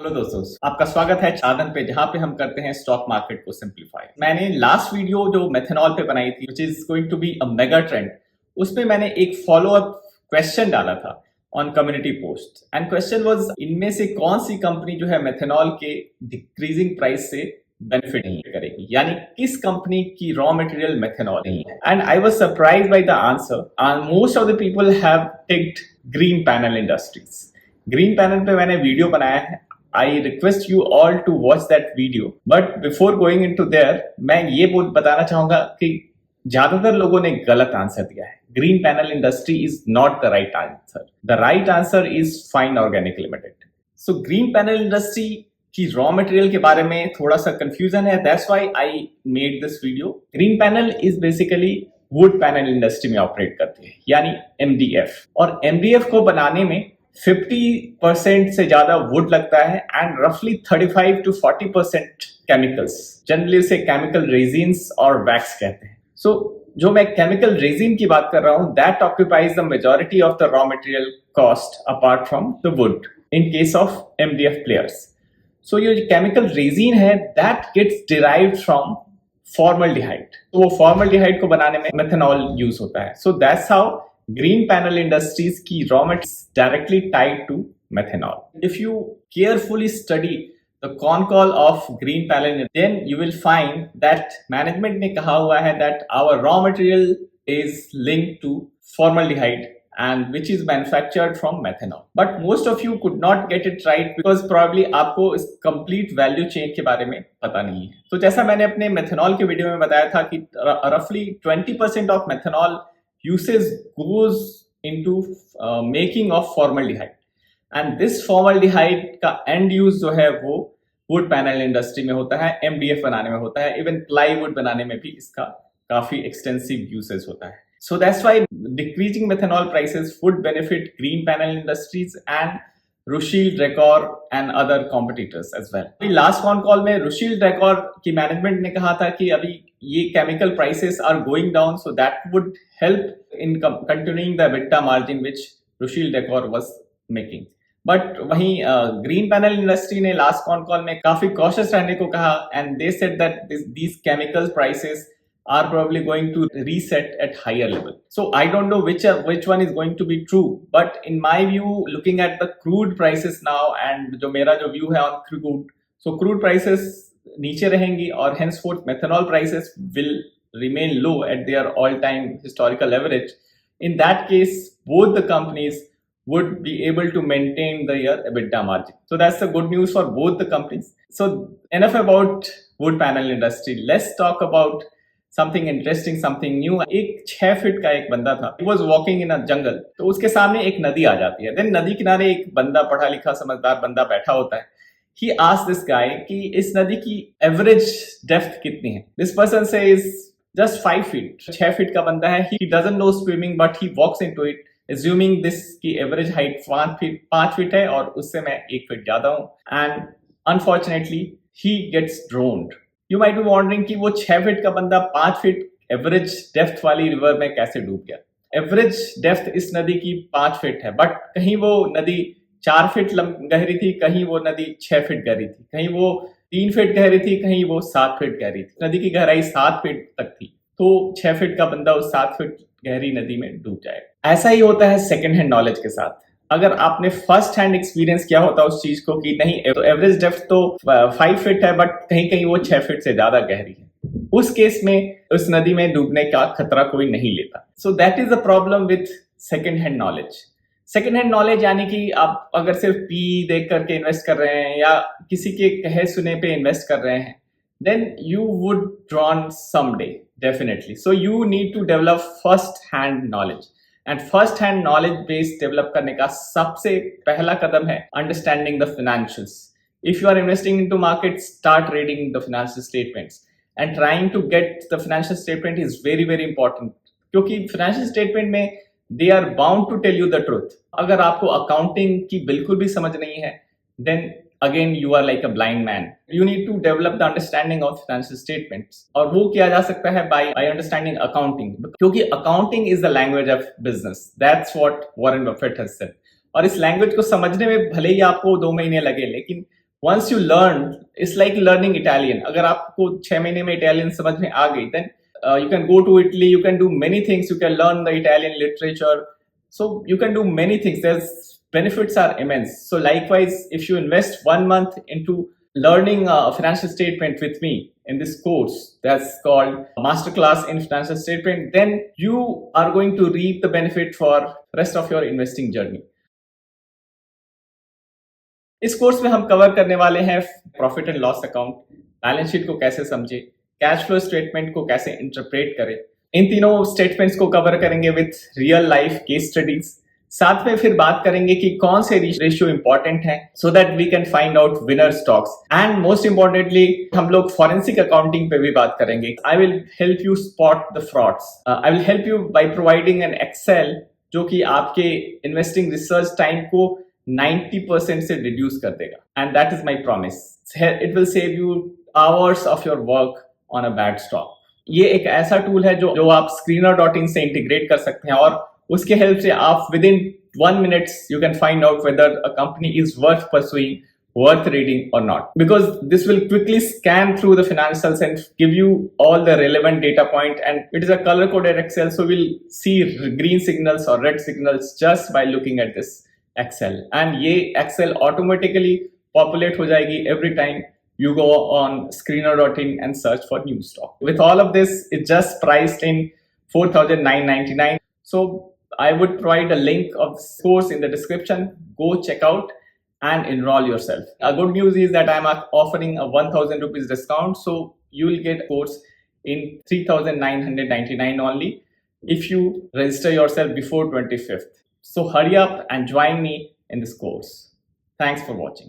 Hello दोस्तों, आपका स्वागत है साधन पे, जहां पे हम करते हैं स्टॉक मार्केट को सिंप्लीफाई। मैंने लास्ट वीडियो जो मेथनॉल पे बनाई थी, which is going to be a mega trend, उसमें मैंने एक फॉलो अप क्वेश्चन डाला था on community post. And question was, इनमें से कौन सी कंपनी जो है मेथनॉल के डिक्रीजिंग प्राइस से बेनिफिट नहीं करेगी, यानी किस कंपनी की रॉ मटेरियल मेथनॉल नहीं है। And I was surprised by the answer. Most of the people have ticked green panel industries. Green panel पे मैंने वीडियो बनाया है। I request you all to watch that video. But before going into there, मैं ये बताना चाहूंगा कि ज्यादातर लोगों ने गलत आंसर दिया है। Green panel industry is not the right answer. The right answer is fine organic limited. So green panel industry की रॉ मटेरियल के बारे में थोड़ा सा कंफ्यूजन है, that's why I made this video. Green panel is basically would panel industry में operate करती है, यानी MDF। और MDF को बनाने में 50% से ज्यादा वुड लगता है एंड रफली 35 to 40% केमिकल्स। जनरली उसे केमिकल रेजिन्स और वैक्स कहते हैं। सो जो मैं केमिकल रेजिन की बात कर रहा हूं, that occupies the majority of the raw material cost apart from the wood in case of MDF players. So ये जो केमिकल रेजिन है, that gets derived from formaldehyde. तो वो फॉर्मल्डिहाइड को बनाने में मेथनॉल यूज होता है। So that's how green panel industries की raw materials directly tied to methanol. If you carefully study the con call of green panel, then you will find that management ने कहा हुआ है that our raw material is linked to formaldehyde and which is manufactured from methanol. But most of you could not get it right because probably आपको इस complete value chain के बारे में पता नहीं है। तो जैसा मैंने अपने मेथनॉल के वीडियो में बताया था कि roughly 20% of methanol usage goes into making of formaldehyde, and this formaldehyde का end use जो है वो wood panel industry में होता है, MDF बनाने में होता है, even plywood बनाने में भी इसका काफी extensive usage होता है। So that's why decreasing methanol prices would benefit green panel industries and Rushil Decor and other competitors as well. Last con call में Rushil Decor की मैनेजमेंट ने कहा था कि अभी ये chemical prices are going down, so that would help in continuing the EBITDA margin which Rushil Decor was making. But वहीं green panel industry ने लास्ट कॉन कॉल में काफी कॉशियस रहने को कहा and they said that these chemical prices are probably going to reset at higher level. So I don't know which one is going to be true, but in my view, looking at the crude prices now and जो मेरा जो view है on crude, so crude prices नीचे रहेंगी और henceforth methanol prices will remain low at their all-time historical average. In that case, both the companies would be able to maintain their EBITDA margin. So that's the good news for both the companies. So enough about wood panel industry. Let's talk about something interesting, something new. एक 6 feet का एक बंदा था, he was walking in अ जंगल। तो उसके सामने एक नदी आ जाती है। देन नदी किनारे एक बंदा, पढ़ा लिखा समझदार बंदा बैठा होता है। ही आस्क्ड दिस गाय कि इस नदी की एवरेज डेप्थ कितनी है। This person says just 5 feet. 6 feet का बंदा है, ही doesn't know swimming but he walks into it assuming this की एवरेज हाइट 5 फीट है और उससे मैं 1 फीट ज्यादा हूं। And unfortunately he gets drowned. You might be wondering कि वो 6 फीट का बंदा 5 फीट एवरेज डेप्थ वाली रिवर में कैसे डूब गया। एवरेज डेप्थ इस नदी की 5 फीट है, बट कहीं वो नदी 4 फीट गहरी थी, कहीं वो नदी 6 फीट गहरी थी, कहीं वो 3 फीट गहरी थी, कहीं वो 7 फीट गहरी थी। नदी की गहराई 7 फीट तक थी, तो 6 फीट का बंदा उस 7 फीट गहरी नदी में डूब जाएगा। ऐसा ही होता है सेकेंड हैंड नॉलेज के साथ। अगर आपने फर्स्ट हैंड एक्सपीरियंस किया होता उस चीज को कि नहीं, तो एवरेज डेप्थ तो 5 फीट है बट कहीं कहीं वो 6 फीट से ज्यादा गहरी है, उस केस में उस नदी में डूबने का खतरा कोई नहीं लेता। So that is the problem with second hand knowledge. Second hand knowledge यानी कि आप अगर सिर्फ पी देख करके इन्वेस्ट कर रहे हैं या किसी के कहे सुने पे इन्वेस्ट कर रहे हैं, then you would drawn someday definitely. So you need to develop first hand knowledge. And first hand knowledge base develop करने का सबसे पहला कदम है understanding the financials. If you are investing into market, start reading the financial statements and trying to get the financial statement is very very important, क्योंकि financial statement में they are bound to tell you the truth. अगर आपको accounting की बिल्कुल भी समझ नहीं है, then again you are like a blind man. You need to develop the understanding of financial statements, और वो किया जा सकता है by understanding accounting, क्योंकि accounting is the language of business. That's what Warren Buffett has said. और इस language को समझने में भले ही आपको 2 महीने लगे, लेकिन once you learn, it's like learning Italian. अगर आपको 6 महीने में Italian समझ में आ गई, then you can go to Italy, you can do many things, you can learn the Italian literature, so you can do many things. There's benefits are immense. So likewise, if you invest 1 month into learning a financial statement with me in this course that's called Masterclass in Financial Statement, then you are going to reap the benefit for rest of your investing journey. इस course में हम cover करने वाले हैं profit and loss account, balance sheet को कैसे समझे, cash flow statement को कैसे इंटरप्रेट करें। इन तीनों स्टेटमेंट्स को कवर करेंगे with real life case studies. साथ में फिर बात करेंगे कि कौन से रेशियो इंपॉर्टेंट हैं so that we can find out winner stocks, and most importantly हम लोग फॉरेंसिक अकाउंटिंग पे भी बात करेंगे। I will help you spot the frauds. I will help you by providing an Excel जो कि आपके इन्वेस्टिंग रिसर्च टाइम को 90% से रिड्यूस कर देगा, and that is my promise. It will save you hours of your work on a bad stock. ये एक ऐसा टूल है जो आप screener.in से इंटीग्रेट कर सकते हैं, और उसके हेल्प से आप with in 1 minute you can find out whether a company is worth pursuing, worth reading or not, because this will quickly scan through the financials and give you all the relevant data point, and it is a color coded Excel, so we'll see green signals or red signals just by looking at this Excel, and ये Excel automatically populate हो जाएगी every time you go on screener.in and search for new stock. With all of this, it's just priced in 4,999. So I would provide a link of this course in the description. Go check out and enroll yourself. A good news is that I'm offering a 1,000 rupees discount, so you will get a course in 3,999 only if you register yourself before 25th. So hurry up and join me in this course. Thanks for watching.